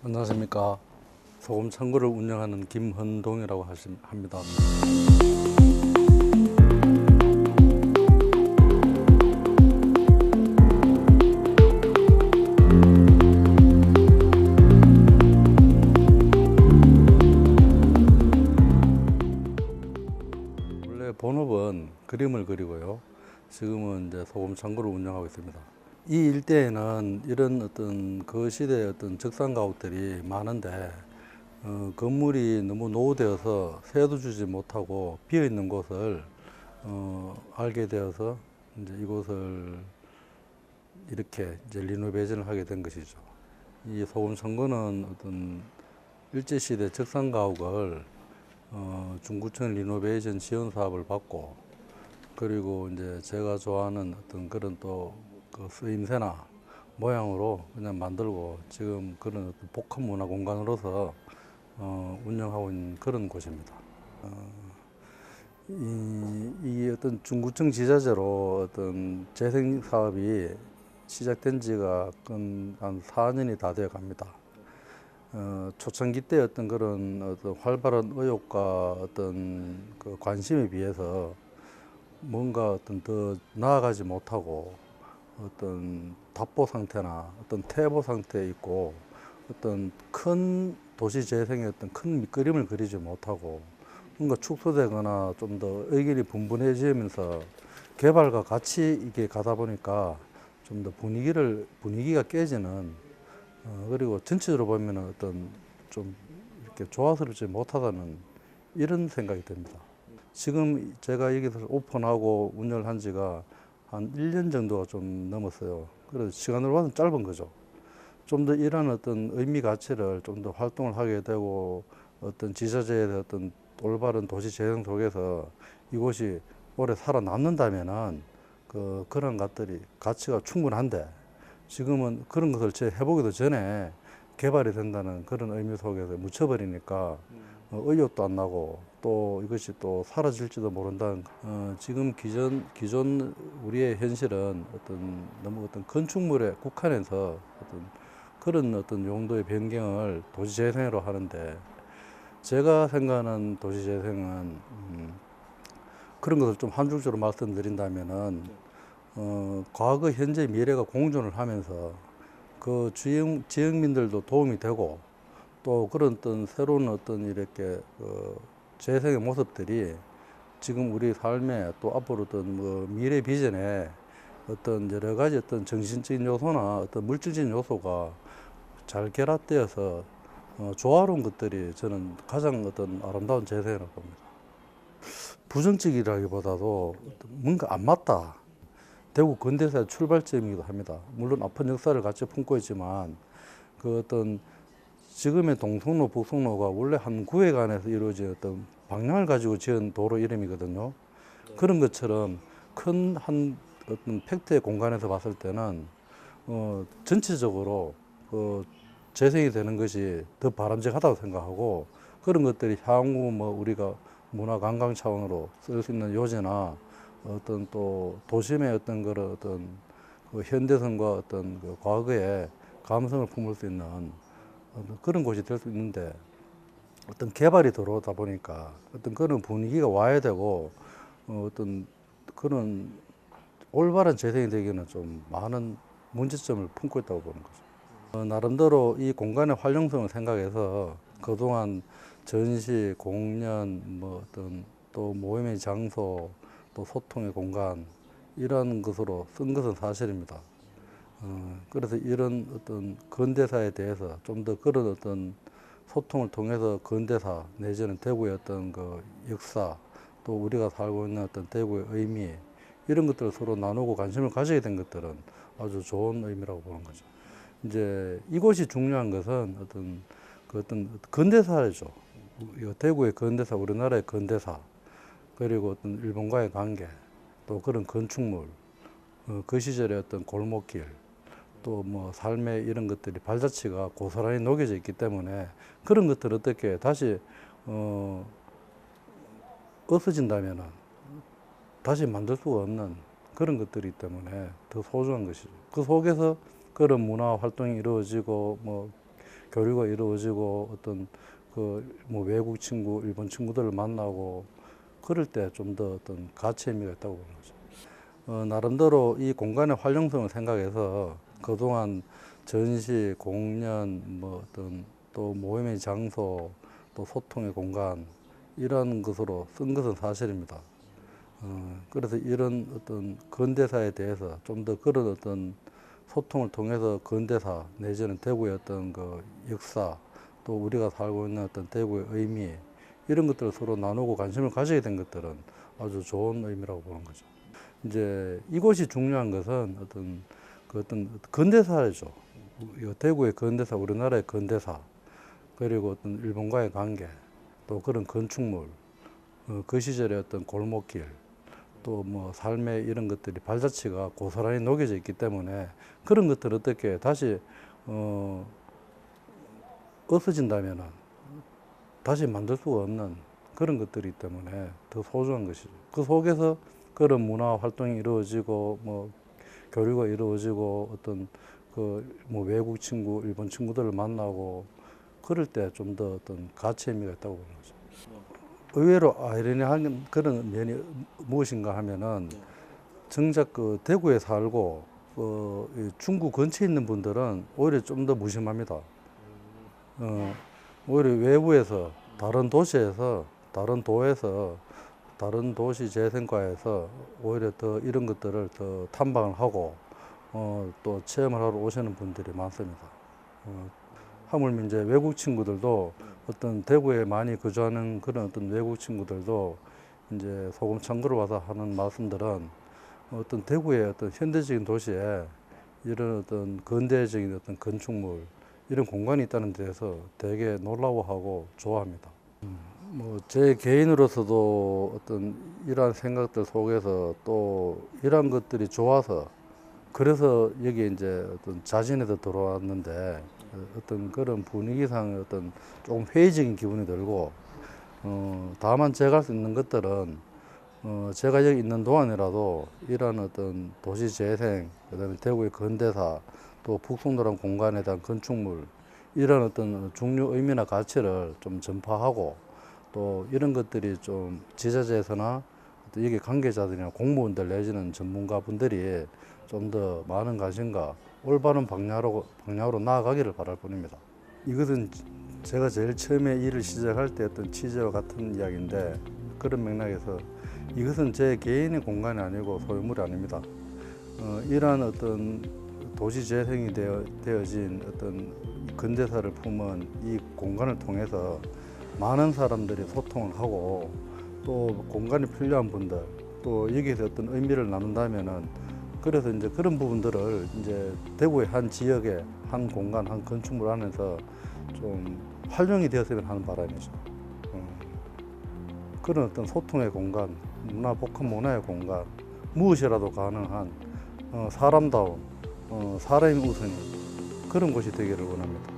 안녕하십니까. 소금 창고를 운영하는 김헌동이라고 합니다. 원래 본업은 그림을 그리고요. 지금은 이제 소금 창고를 운영하고 있습니다. 이 일대에는 이런 어떤 그 시대의 어떤 적산 가옥들이 많은데 건물이 너무 노후되어서 새도 주지 못하고 비어 있는 곳을 알게 되어서 이제 이곳을 이렇게 이제 리노베이션을 하게 된 것이죠. 이 소금 창고는 어떤 일제 시대 적산 가옥을 중구청 리노베이션 지원 사업을 받고 그리고 이제 제가 좋아하는 어떤 그런 또 그 쓰임새나 모양으로 그냥 만들고 지금 그런 어떤 복합 문화 공간으로서 운영하고 있는 그런 곳입니다. 이 어떤 중구청 지자체로 어떤 재생 사업이 시작된 지가 한 4년이 다 되어 갑니다. 초창기 때 어떤 그런 어떤 활발한 의욕과 어떤 그 관심에 비해서 뭔가 어떤 더 나아가지 못하고 어떤 답보 상태나 어떤 퇴보 상태에 있고 어떤 큰 도시 재생의 어떤 큰 밑그림을 그리지 못하고 뭔가 축소되거나 좀 더 의견이 분분해지면서 개발과 같이 이게 가다 보니까 좀 더 분위기가 깨지는 그리고 전체적으로 보면 어떤 좀 이렇게 조화스럽지 못하다는 이런 생각이 듭니다. 지금 제가 여기서 오픈하고 운영을 한 지가 한 1년 정도가 좀 넘었어요. 그래서 시간으로 봐서 짧은 거죠. 좀 더 이런 어떤 의미 가치를 좀 더 활동을 하게 되고 어떤 지자체의 어떤 올바른 도시 재생 속에서 이곳이 오래 살아남는다면은 그런 것들이 가치가 충분한데 지금은 그런 것을 해보기도 전에 개발이 된다는 그런 의미 속에서 묻혀버리니까 의욕도 안 나고 또 이것이 또 사라질지도 모른다는 지금 기존 우리의 현실은 너무 어떤 건축물에 국한해서 그런 어떤 용도의 변경을 도시재생으로 하는데 제가 생각하는 도시재생은 그런 것을 좀 한 줄적으로 말씀드린다면은 과거, 현재, 미래가 공존을 하면서 그 지역민들도 도움이 되고 또 그런 어떤 새로운 어떤 이렇게 재생의 모습들이 지금 우리 삶에 또 앞으로 어떤 뭐 미래 비전에 어떤 여러 가지 어떤 정신적인 요소나 어떤 물질적인 요소가 잘 결합되어서 조화로운 것들이 저는 가장 어떤 아름다운 재생이라고 봅니다. 부정적이라기보다도 뭔가 안 맞다. 대구 근대사의 출발점이기도 합니다. 물론 아픈 역사를 같이 품고 있지만 그 어떤 지금의 동성로, 북성로가 원래 한 구획 안에서 이루어진 어떤 방향을 가지고 지은 도로 이름이거든요. 그런 것처럼 큰 한 어떤 팩트의 공간에서 봤을 때는 전체적으로 재생이 되는 것이 더 바람직하다고 생각하고 그런 것들이 향후 뭐 우리가 문화 관광 차원으로 쓸 수 있는 요새나 어떤 또 도심의 어떤 그런 어떤 그 현대성과 어떤 그 과거의 감성을 품을 수 있는 그런 곳이 될 수 있는데 어떤 개발이 들어오다 보니까 어떤 그런 분위기가 와야 되고 어떤 그런 올바른 재생이 되기는 좀 많은 문제점을 품고 있다고 보는 거죠. 나름대로 이 공간의 활용성을 생각해서 그동안 전시, 공연, 뭐 어떤 또 모임의 장소, 또 소통의 공간 이런 것으로 쓴 것은 사실입니다. 그래서 이런 어떤 근대사에 대해서 좀 더 그런 어떤 소통을 통해서 근대사 내지는 대구의 어떤 그 역사 또 우리가 살고 있는 어떤 대구의 의미 이런 것들을 서로 나누고 관심을 가지게 된 것들은 아주 좋은 의미라고 보는 거죠. 이제 이곳이 중요한 것은 어떤 근대사죠. 대구의 근대사, 우리나라의 근대사, 그리고 어떤 일본과의 관계, 또 그런 건축물, 그 시절의 어떤 골목길, 또 뭐 삶의 이런 것들이 발자취가 고스란히 녹여져 있기 때문에 그런 것들을 어떻게 다시 없어진다면은 다시 만들 수가 없는 그런 것들이기 때문에 더 소중한 것이죠. 그 속에서 그런 문화 활동이 이루어지고 뭐 교류가 이루어지고 어떤 그 뭐 외국 친구, 일본 친구들을 만나고 그럴 때 좀 더 어떤 가치 의미가 있다고 보는 거죠. 나름대로 이 공간의 활용성을 생각해서 그동안 전시, 공연, 뭐 어떤 또 모임의 장소, 또 소통의 공간 이런 것으로 쓴 것은 사실입니다. 그래서 이런 어떤 근대사에 대해서 좀 더 그런 어떤 소통을 통해서 근대사 내지는 대구의 어떤 그 역사 또 우리가 살고 있는 어떤 대구의 의미 이런 것들을 서로 나누고 관심을 가지게 된 것들은 아주 좋은 의미라고 보는 거죠. 이제 이곳이 중요한 것은 어떤 그 어떤 근대사죠. 대구의 근대사, 우리나라의 근대사 그리고 어떤 일본과의 관계 또 그런 건축물 그 시절의 어떤 골목길 또 뭐 삶의 이런 것들이 발자취가 고스란히 녹여져 있기 때문에 그런 것들을 어떻게 다시 없어진다면은 다시 만들 수가 없는 그런 것들이기 때문에 더 소중한 것이죠. 그 속에서 그런 문화 활동이 이루어지고 뭐 교류가 이루어지고 어떤 그 뭐 외국 친구, 일본 친구들을 만나고 그럴 때 좀 더 어떤 가치 의미가 있다고 보는 거죠. 의외로 아이러니한 그런 면이 무엇인가 하면은 정작 그 대구에 살고 이 중구 근처에 있는 분들은 오히려 좀 더 무심합니다. 오히려 외부에서 다른 도시에서 다른 도에서 다른 도시 재생과에서 오히려 더 이런 것들을 더 탐방을 하고 또 체험을 하러 오시는 분들이 많습니다. 하물며 이제 외국 친구들도 어떤 대구에 많이 거주하는 그런 어떤 외국 친구들도 이제 소금 창구를 와서 하는 말씀들은 어떤 대구의 어떤 현대적인 도시에 이런 어떤 근대적인 어떤 건축물 이런 공간이 있다는 데서 되게 놀라워하고 좋아합니다. 뭐 제 개인으로서도 어떤 이러한 생각들 속에서 또 이러한 것들이 좋아서 그래서 여기 이제 어떤 자진해서 들어왔는데 어떤 그런 분위기상 어떤 조금 회의적인 기분이 들고 다만 제가 할 수 있는 것들은 제가 여기 있는 동안이라도 이러한 어떤 도시 재생, 그다음에 대구의 근대사, 또 북송도랑 공간에 대한 건축물 이런 어떤 중요 의미나 가치를 좀 전파하고 또 이런 것들이 좀 지자체에서나 또 여기 관계자들이나 공무원들 내지는 전문가분들이 좀 더 많은 관심과 올바른 방향으로 나아가기를 바랄 뿐입니다. 이것은 제가 제일 처음에 일을 시작할 때 어떤 취지와 같은 이야기인데 그런 맥락에서 이것은 제 개인의 공간이 아니고 소유물이 아닙니다. 이러한 어떤 도시 재생이 되어진 어떤 근대사를 품은 이 공간을 통해서 많은 사람들이 소통을 하고 또 공간이 필요한 분들 또 여기에서 어떤 의미를 나눈다면은 그래서 이제 그런 부분들을 이제 대구의 한 지역의 한 공간, 한 건축물 안에서 좀 활용이 되었으면 하는 바람이죠. 그런 어떤 소통의 공간, 복합 문화의 공간, 무엇이라도 가능한 사람다운 사람의 우선인 그런 곳이 되기를 원합니다.